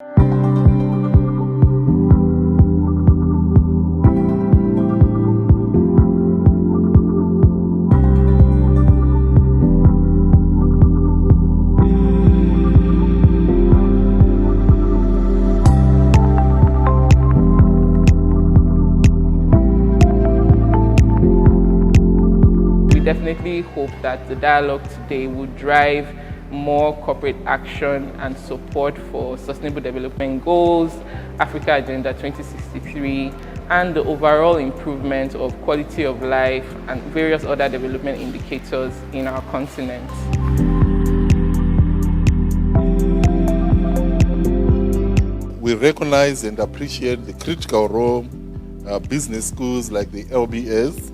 We definitely hope that the dialogue today will drive more corporate action and support for Sustainable Development Goals, Africa Agenda 2063, and the overall improvement of quality of life and various other development indicators in our continent. We recognize and appreciate the critical role business schools like the LBS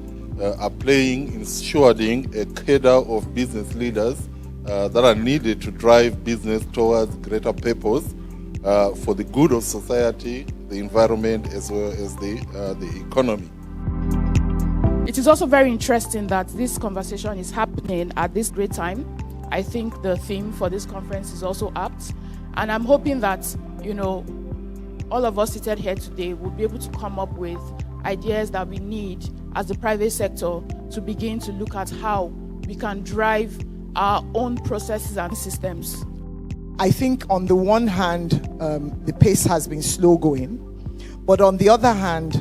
are playing in stewarding a cadre of business leaders that are needed to drive business towards greater purpose for the good of society, the environment, as well as the economy. It is also very interesting that this conversation is happening at this great time. I think the theme for this conference is also apt, and I'm hoping that, all of us seated here today will be able to come up with ideas that we need as the private sector to begin to look at how we can drive our own processes and systems. I think on the one hand, the pace has been slow going, but on the other hand,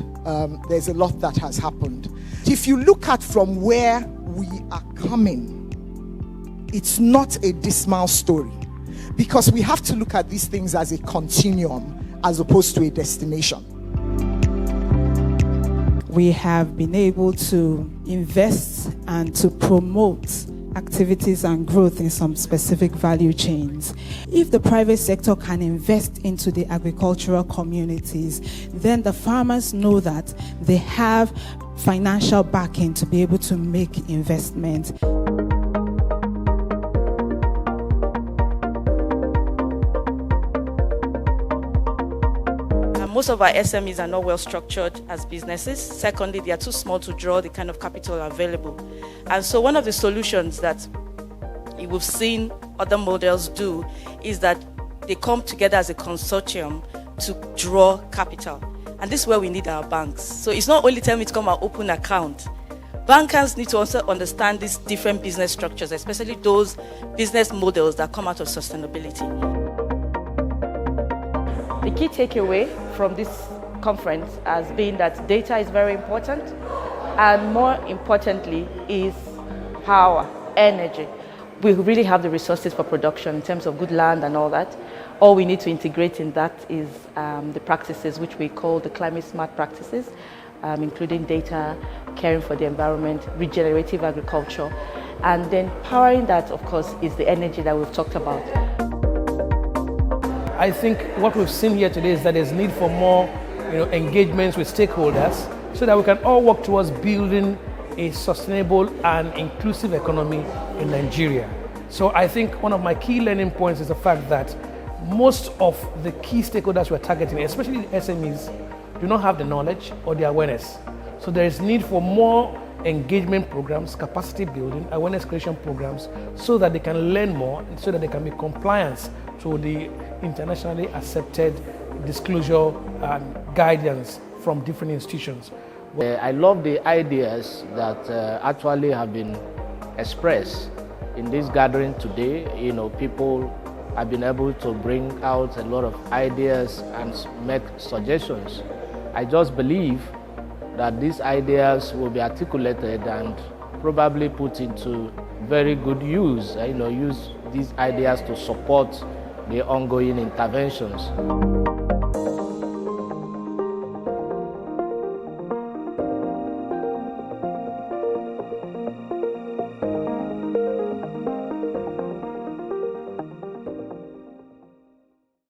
there's a lot that has happened. If you look at from where we are coming, it's not a dismal story, because we have to look at these things as a continuum as opposed to a destination. We have been able to invest and to promote activities and growth in some specific value chains. If the private sector can invest into the agricultural communities, then the farmers know that they have financial backing to be able to make investment. Most of our SMEs are not well structured as businesses. Secondly, they are too small to draw the kind of capital available. And so one of the solutions that we've seen other models do is that they come together as a consortium to draw capital. And this is where we need our banks. So it's not only telling me to come and open an account. Bankers need to also understand these different business structures, especially those business models that come out of sustainability. The key takeaway from this conference has been that data is very important, and more importantly is power, energy. We really have the resources for production in terms of good land and all that. All we need to integrate in that is the practices which we call the climate smart practices, including data, caring for the environment, regenerative agriculture, and then powering that, of course, is the energy that we've talked about. I think what we've seen here today is that there's need for more engagements with stakeholders so that we can all work towards building a sustainable and inclusive economy in Nigeria. So I think one of my key learning points is the fact that most of the key stakeholders we're targeting, especially the SMEs, do not have the knowledge or the awareness. So there is need for more engagement programs, capacity building, awareness creation programs, so that they can learn more and so that they can be compliant to the internationally accepted disclosure and guidance from different institutions. I love the ideas that actually have been expressed in this gathering today. People have been able to bring out a lot of ideas and make suggestions. I just believe that these ideas will be articulated and probably put into very good use. Use these ideas to support the ongoing interventions.